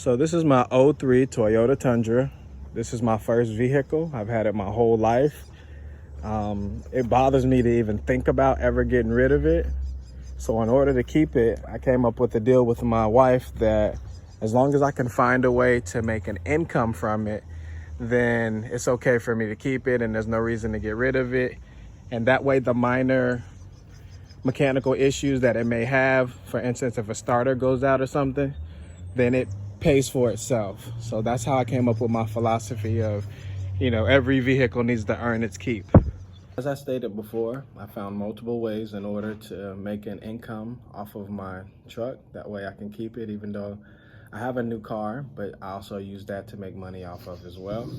So this is my '03 Toyota Tundra. This is my first vehicle. I've had it my whole life. It bothers me to even think about ever getting rid of it. So in order to keep it, I came up with a deal with my wife that as long as I can find a way to make an income from it, then it's okay for me to keep it and there's no reason to get rid of it. And that way the minor mechanical issues that it may have, for instance, if a starter goes out or something, then it pays for itself. So that's how I came up with my philosophy of, every vehicle needs to earn its keep. As I stated before, I found multiple ways in order to make an income off of my truck. That way I can keep it even though I have a new car, but I also use that to make money off of as well.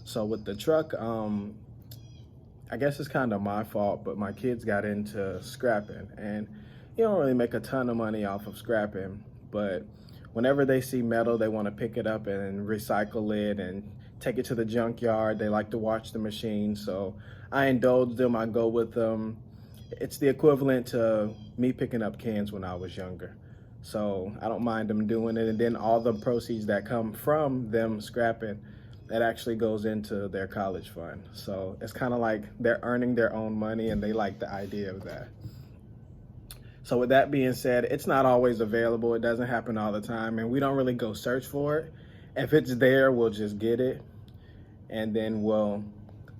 So with the truck, I guess it's kind of my fault, but my kids got into scrapping, and you don't really make a ton of money off of scrapping, but whenever they see metal, they want to pick it up and recycle it and take it to the junkyard. They like to watch the machine, so I indulge them, I go with them. It's the equivalent to me picking up cans when I was younger. So I don't mind them doing it, and then all the proceeds that come from them scrapping, that actually goes into their college fund. So it's kind of like they're earning their own money and they like the idea of that. So with that being said, it's not always available. It doesn't happen all the time, and we don't really go search for it. If it's there, we'll just get it, and then we'll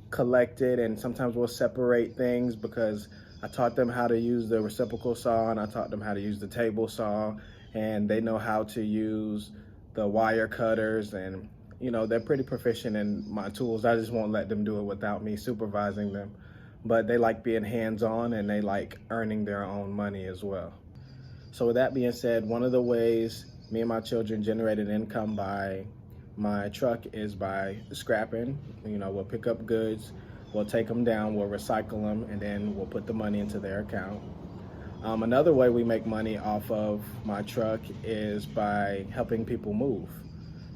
collect it, and sometimes we'll separate things because I taught them how to use the reciprocal saw and I taught them how to use the table saw, and they know how to use the wire cutters, and they're pretty proficient in my tools. I just won't let them do it without me supervising them. But they like being hands-on and they like earning their own money as well. So with that being said, one of the ways me and my children generated income by my truck is by scrapping. We'll pick up goods, we'll take them down, we'll recycle them, and then we'll put the money into their account. Another way we make money off of my truck is by helping people move.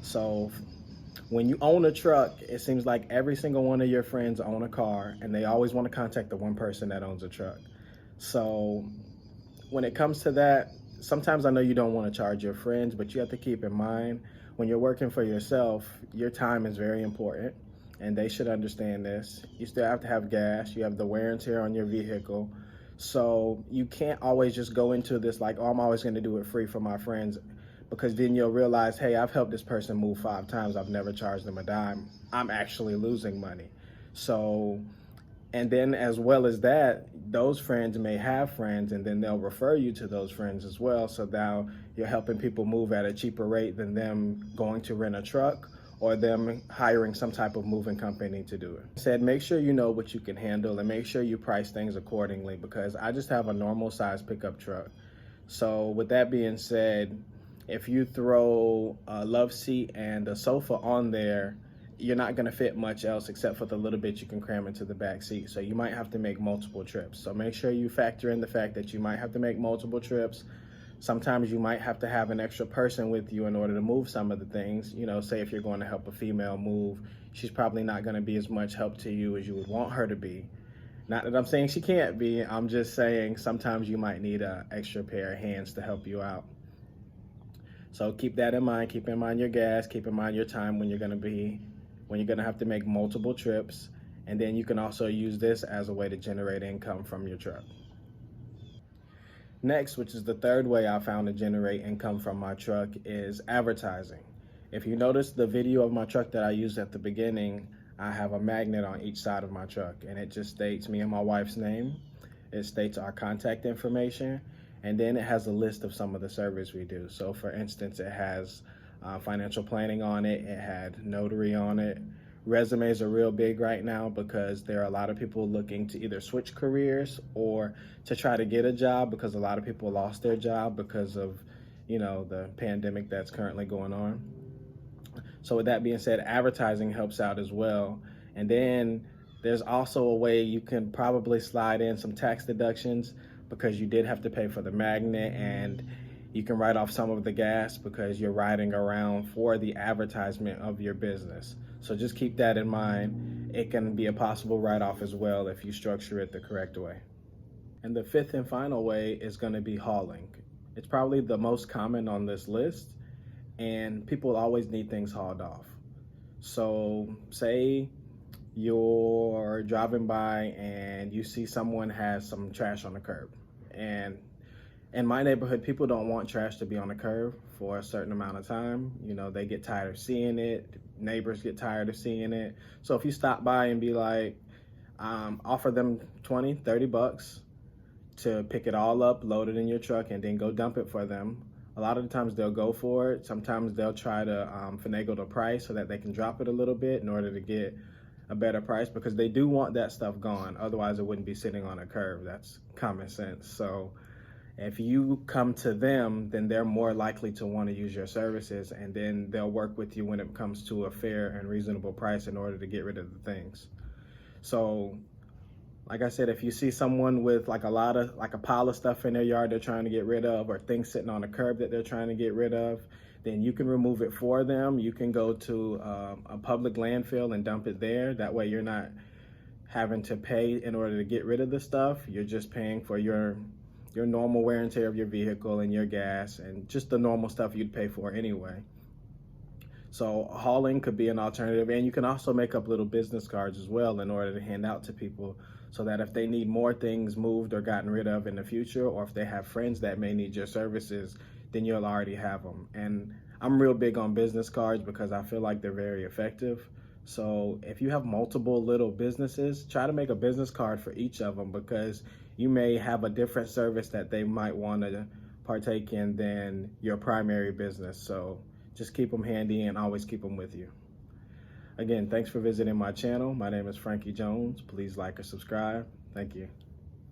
So when you own a truck, it seems like every single one of your friends own a car, and they always want to contact the one person that owns a truck. So when it comes to that, sometimes I know you don't want to charge your friends, but you have to keep in mind when you're working for yourself, your time is very important, and they should understand this. You still have to have gas, you have the wear and tear on your vehicle. So you can't always just go into this like, oh, I'm always going to do it free for my friends, because then you'll realize, hey, I've helped this person move 5 times. I've never charged them a dime. I'm actually losing money. So, and then as well as that, those friends may have friends, and then they'll refer you to those friends as well. So now you're helping people move at a cheaper rate than them going to rent a truck or them hiring some type of moving company to do it. Said, make sure you know what you can handle and make sure you price things accordingly, because I just have a normal size pickup truck. So with that being said, if you throw a love seat and a sofa on there, you're not going to fit much else except for the little bit you can cram into the back seat. So you might have to make multiple trips. So make sure you factor in the fact that you might have to make multiple trips. Sometimes you might have to have an extra person with you in order to move some of the things. Say if you're going to help a female move, she's probably not going to be as much help to you as you would want her to be. Not that I'm saying she can't be, I'm just saying sometimes you might need an extra pair of hands to help you out. So keep that in mind. Keep in mind your gas, keep in mind your time when you're going to have to make multiple trips. And then you can also use this as a way to generate income from your truck. Next, which is the third way I found to generate income from my truck, is advertising. If you notice the video of my truck that I used at the beginning, I have a magnet on each side of my truck, and it just states me and my wife's name. It states our contact information, and then it has a list of some of the service we do. So for instance, it has financial planning on it, it had notary on it. Resumes are real big right now because there are a lot of people looking to either switch careers or to try to get a job, because a lot of people lost their job because of the pandemic that's currently going on. So with that being said, advertising helps out as well. And then there's also a way you can probably slide in some tax deductions, because you did have to pay for the magnet, and you can write off some of the gas because you're riding around for the advertisement of your business. So just keep that in mind. It can be a possible write-off as well if you structure it the correct way. And the fifth and final way is going to be hauling. It's probably the most common on this list. and people always need things hauled off. So say you're driving by and you see someone has some trash on the curb. And in my neighborhood, people don't want trash to be on the curb for a certain amount of time. You know, they get tired of seeing it. Neighbors get tired of seeing it. So if you stop by and be like, offer them 20, 30 bucks to pick it all up, load it in your truck, and then go dump it for them. A lot of the times they'll go for it. Sometimes they'll try to finagle the price so that they can drop it a little bit in order to get a better price, because they do want that stuff gone. Otherwise, it wouldn't be sitting on a curb. That's common sense. So if you come to them, then they're more likely to want to use your services, and then they'll work with you when it comes to a fair and reasonable price in order to get rid of the things. So like I said, if you see someone with like a pile of stuff in their yard they're trying to get rid of, or things sitting on the curb that they're trying to get rid of, then you can remove it for them. You can go to a public landfill and dump it there. That way you're not having to pay in order to get rid of the stuff. You're just paying for your normal wear and tear of your vehicle and your gas and just the normal stuff you'd pay for anyway. So hauling could be an alternative, and you can also make up little business cards as well in order to hand out to people, so that if they need more things moved or gotten rid of in the future, or if they have friends that may need your services, then you'll already have them. And I'm real big on business cards because I feel like they're very effective. So if you have multiple little businesses, try to make a business card for each of them, because you may have a different service that they might want to partake in than your primary business. So just keep them handy and always keep them with you. Again, thanks for visiting my channel. My name is Frankie Jones. Please like or subscribe. Thank you.